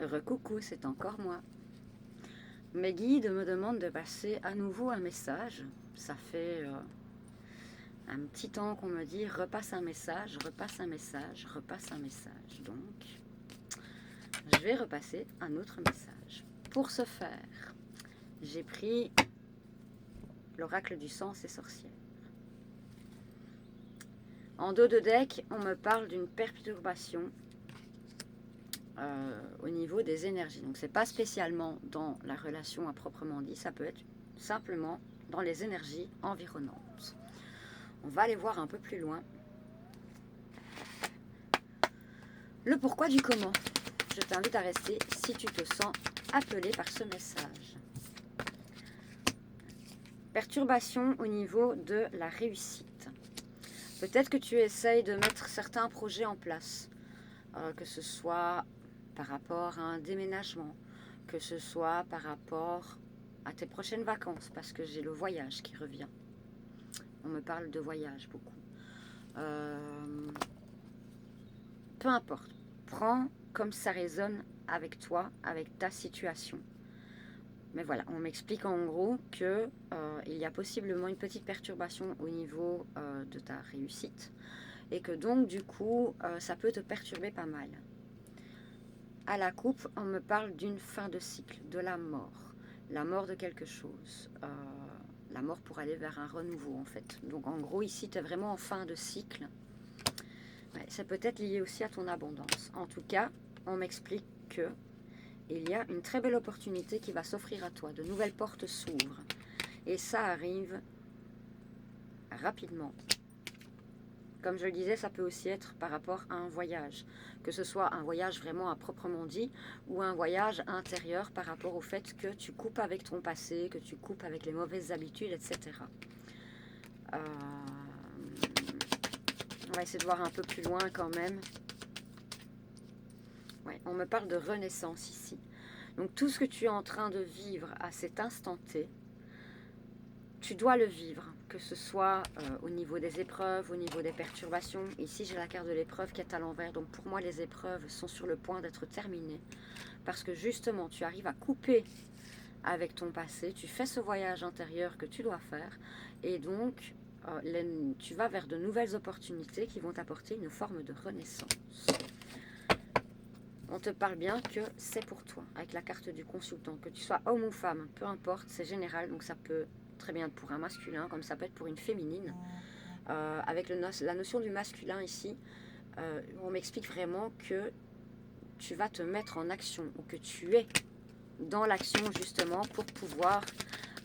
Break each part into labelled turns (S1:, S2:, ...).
S1: Recoucou, c'est encore moi. Mes guides me demandent de passer à nouveau un message. Ça fait un petit temps qu'on me dit repasse un message, repasse un message, repasse un message. Donc, je vais repasser un autre message. Pour ce faire, j'ai pris l'oracle du sang, c'est sorcière. En dos de deck, on me parle d'une perturbation au niveau des énergies. Donc, c'est pas spécialement dans la relation à proprement dit, ça peut être simplement dans les énergies environnantes. On va aller voir un peu plus loin. Le pourquoi du comment. Je t'invite à rester si tu te sens appelé par ce message. Perturbation au niveau de la réussite. Peut-être que tu essayes de mettre certains projets en place, que ce soit par rapport à un déménagement, que ce soit par rapport à tes prochaines vacances, parce que j'ai le voyage qui revient. On me parle de voyage beaucoup. Peu importe, prends comme ça résonne avec toi, avec ta situation. Mais voilà, on m'explique en gros que il y a possiblement une petite perturbation au niveau de ta réussite et que donc du coup ça peut te perturber pas mal. À la coupe, on me parle d'une fin de cycle, de la mort de quelque chose, la mort pour aller vers un renouveau en fait. Donc en gros ici tu es vraiment en fin de cycle. Ouais, ça peut être lié aussi à ton abondance. En tout cas, on m'explique que il y a une très belle opportunité qui va s'offrir à toi. De nouvelles portes s'ouvrent. Et ça arrive rapidement. Comme je le disais, ça peut aussi être par rapport à un voyage. Que ce soit un voyage vraiment à proprement dit ou un voyage intérieur par rapport au fait que tu coupes avec ton passé, que tu coupes avec les mauvaises habitudes, etc. On va essayer de voir un peu plus loin quand même. Ouais, on me parle de renaissance ici. Donc tout ce que tu es en train de vivre à cet instant T, tu dois le vivre, que ce soit au niveau des épreuves, au niveau des perturbations. Ici j'ai la carte de l'épreuve qui est à l'envers, donc pour moi les épreuves sont sur le point d'être terminées. Parce que justement tu arrives à couper avec ton passé, tu fais ce voyage intérieur que tu dois faire, et donc tu vas vers de nouvelles opportunités qui vont t'apporter une forme de renaissance. On te parle bien que c'est pour toi, avec la carte du consultant. Que tu sois homme ou femme, peu importe, c'est général. Donc ça peut très bien être pour un masculin, comme ça peut être pour une féminine. Avec la notion du masculin ici, on m'explique vraiment que tu vas te mettre en action, ou que tu es dans l'action justement pour pouvoir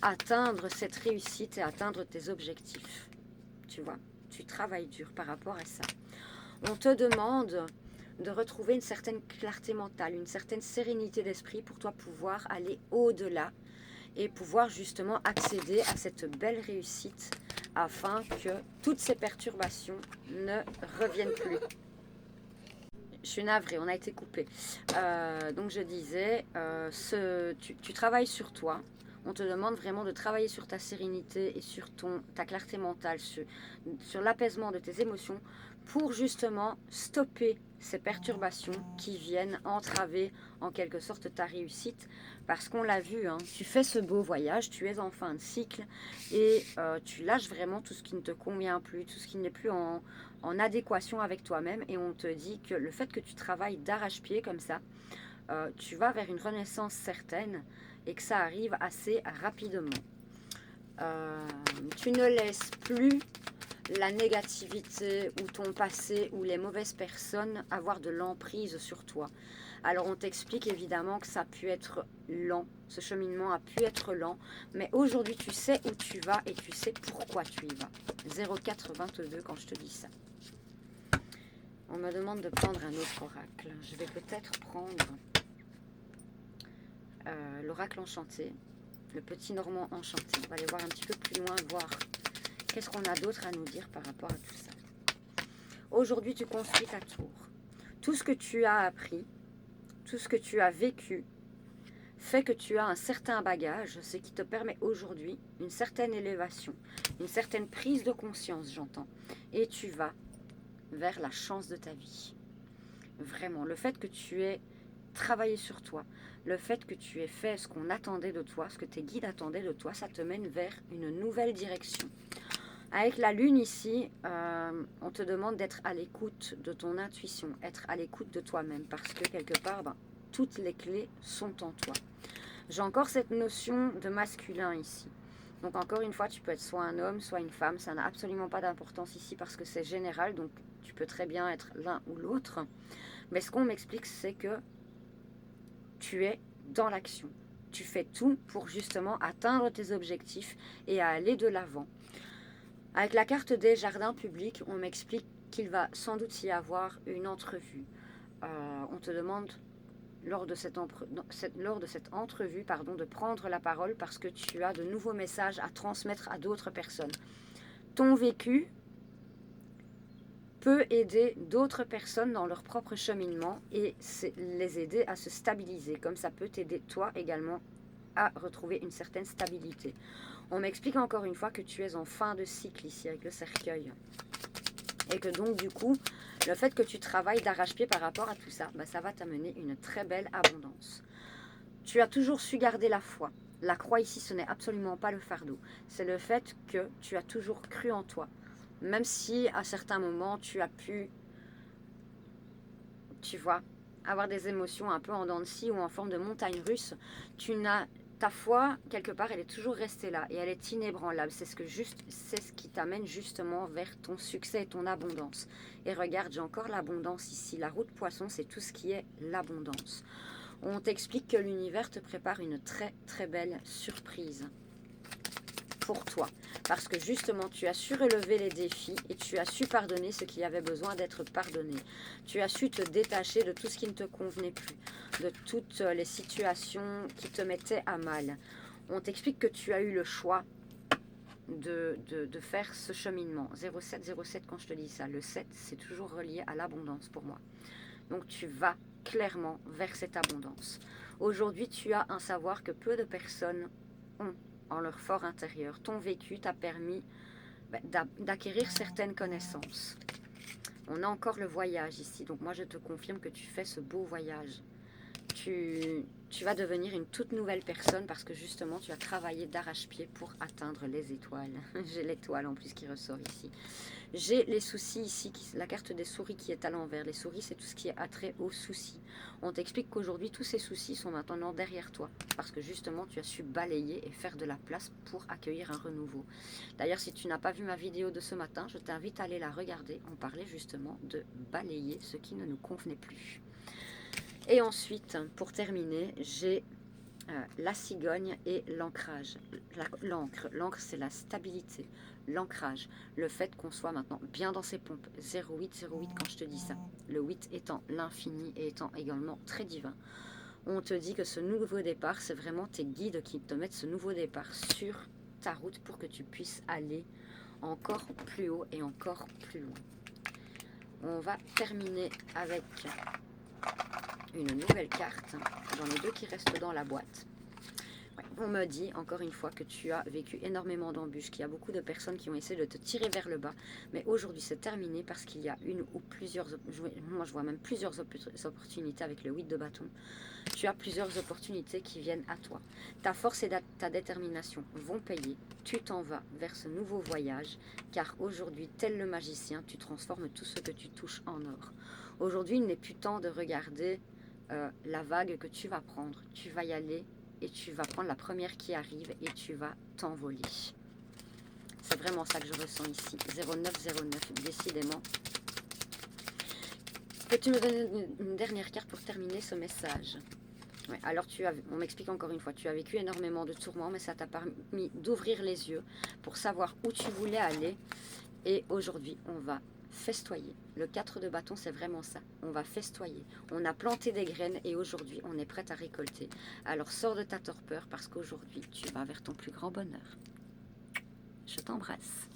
S1: atteindre cette réussite et atteindre tes objectifs. Tu vois, tu travailles dur par rapport à ça. On te demande de retrouver une certaine clarté mentale, une certaine sérénité d'esprit pour toi pouvoir aller au-delà et pouvoir justement accéder à cette belle réussite afin que toutes ces perturbations ne reviennent plus. Je suis navrée, on a été coupé. Donc je disais, tu travailles sur toi. On te demande vraiment de travailler sur ta sérénité et sur ta clarté mentale, sur l'apaisement de tes émotions pour justement stopper ces perturbations qui viennent entraver en quelque sorte ta réussite. Parce qu'on l'a vu, hein, tu fais ce beau voyage, tu es en fin de cycle et tu lâches vraiment tout ce qui ne te convient plus, tout ce qui n'est plus en adéquation avec toi-même. Et on te dit que le fait que tu travailles d'arrache-pied comme ça, tu vas vers une renaissance certaine et que ça arrive assez rapidement. Tu ne laisses plus la négativité ou ton passé ou les mauvaises personnes avoir de l'emprise sur toi. Alors on t'explique évidemment que ça a pu être lent, ce cheminement a pu être lent, mais aujourd'hui tu sais où tu vas et tu sais pourquoi tu y vas. 0422 quand je te dis ça. On me demande de prendre un autre oracle. Je vais peut-être prendre l'oracle enchanté, le petit normand enchanté. On va aller voir un petit peu plus loin, voir qu'est-ce qu'on a d'autre à nous dire par rapport à tout ça. Aujourd'hui, tu construis ta tour. Tout ce que tu as appris, tout ce que tu as vécu, fait que tu as un certain bagage, ce qui te permet aujourd'hui une certaine élévation, une certaine prise de conscience, j'entends. Et tu vas vers la chance de ta vie. Vraiment, le fait que tu aies travailler sur toi. Le fait que tu aies fait ce qu'on attendait de toi, ce que tes guides attendaient de toi, ça te mène vers une nouvelle direction. Avec la lune ici, on te demande d'être à l'écoute de ton intuition, être à l'écoute de toi-même, parce que quelque part, toutes les clés sont en toi. J'ai encore cette notion de masculin ici. Donc encore une fois, tu peux être soit un homme, soit une femme. Ça n'a absolument pas d'importance ici parce que c'est général. Donc tu peux très bien être l'un ou l'autre. Mais ce qu'on m'explique, c'est que tu es dans l'action. Tu fais tout pour justement atteindre tes objectifs et à aller de l'avant. Avec la carte des jardins publics, on m'explique qu'il va sans doute y avoir une entrevue. On te demande lors de cette entrevue de prendre la parole parce que tu as de nouveaux messages à transmettre à d'autres personnes. Ton vécu peut aider d'autres personnes dans leur propre cheminement et les aider à se stabiliser, comme ça peut t'aider toi également à retrouver une certaine stabilité. On m'explique encore une fois que tu es en fin de cycle ici avec le cercueil. Et que donc du coup, le fait que tu travailles d'arrache-pied par rapport à tout ça, ça va t'amener une très belle abondance. Tu as toujours su garder la foi. La croix ici, ce n'est absolument pas le fardeau. C'est le fait que tu as toujours cru en toi. Même si à certains moments, tu as pu, tu vois, avoir des émotions un peu en dents de scie ou en forme de montagne russe, ta foi, quelque part, elle est toujours restée là et elle est inébranlable. C'est ce qui t'amène justement vers ton succès et ton abondance. Et regarde, j'ai encore l'abondance ici. La roue de poisson, c'est tout ce qui est l'abondance. On t'explique que l'univers te prépare une très très belle surprise pour toi. Parce que justement, tu as su relever les défis et tu as su pardonner ce qui avait besoin d'être pardonné. Tu as su te détacher de tout ce qui ne te convenait plus, de toutes les situations qui te mettaient à mal. On t'explique que tu as eu le choix de faire ce cheminement. 0707 quand je te dis ça, le 7 c'est toujours relié à l'abondance pour moi. Donc tu vas clairement vers cette abondance. Aujourd'hui, tu as un savoir que peu de personnes ont en leur fort intérieur. Ton vécu t'a permis d'acquérir certaines connaissances. On a encore le voyage ici, donc moi je te confirme que tu fais ce beau voyage. Tu vas devenir une toute nouvelle personne parce que justement tu as travaillé d'arrache-pied pour atteindre les étoiles. J'ai l'étoile en plus qui ressort ici. J'ai les soucis ici, la carte des souris qui est à l'envers. Les souris, c'est tout ce qui est attrait aux soucis. On t'explique qu'aujourd'hui, tous ces soucis sont maintenant derrière toi. Parce que justement, tu as su balayer et faire de la place pour accueillir un renouveau. D'ailleurs, si tu n'as pas vu ma vidéo de ce matin, je t'invite à aller la regarder. On parlait justement de balayer ce qui ne nous convenait plus. Et ensuite, pour terminer, j'ai la cigogne et l'ancrage. L'encre, c'est la stabilité, l'ancrage, le fait qu'on soit maintenant bien dans ses pompes. 0808 quand je te dis ça. Le 8 étant l'infini et étant également très divin. On te dit que ce nouveau départ, c'est vraiment tes guides qui te mettent ce nouveau départ sur ta route pour que tu puisses aller encore plus haut et encore plus loin. On va terminer avec une nouvelle carte dans les deux qui restent dans la boîte. On me dit encore une fois que tu as vécu énormément d'embûches, qu'il y a beaucoup de personnes qui ont essayé de te tirer vers le bas, mais aujourd'hui c'est terminé parce qu'il y a une ou plusieurs, moi je vois même plusieurs opportunités avec le 8 de bâton. Tu as plusieurs opportunités qui viennent à toi. Ta force et ta détermination vont payer. Tu t'en vas vers ce nouveau voyage, car aujourd'hui, tel le magicien, tu transformes tout ce que tu touches en or. Aujourd'hui, il n'est plus temps de regarder la vague que tu vas prendre. Tu vas y aller et tu vas prendre la première qui arrive et tu vas t'envoler. C'est vraiment ça que je ressens ici. 0909, décidément. Peux-tu me donner une dernière carte pour terminer ce message? Ouais, alors on m'explique encore une fois, tu as vécu énormément de tourments, mais ça t'a permis d'ouvrir les yeux pour savoir où tu voulais aller. Et aujourd'hui, on va festoyer. Le 4 de bâton, c'est vraiment ça. On va festoyer. On a planté des graines et aujourd'hui, on est prête à récolter. Alors, sors de ta torpeur parce qu'aujourd'hui, tu vas vers ton plus grand bonheur. Je t'embrasse.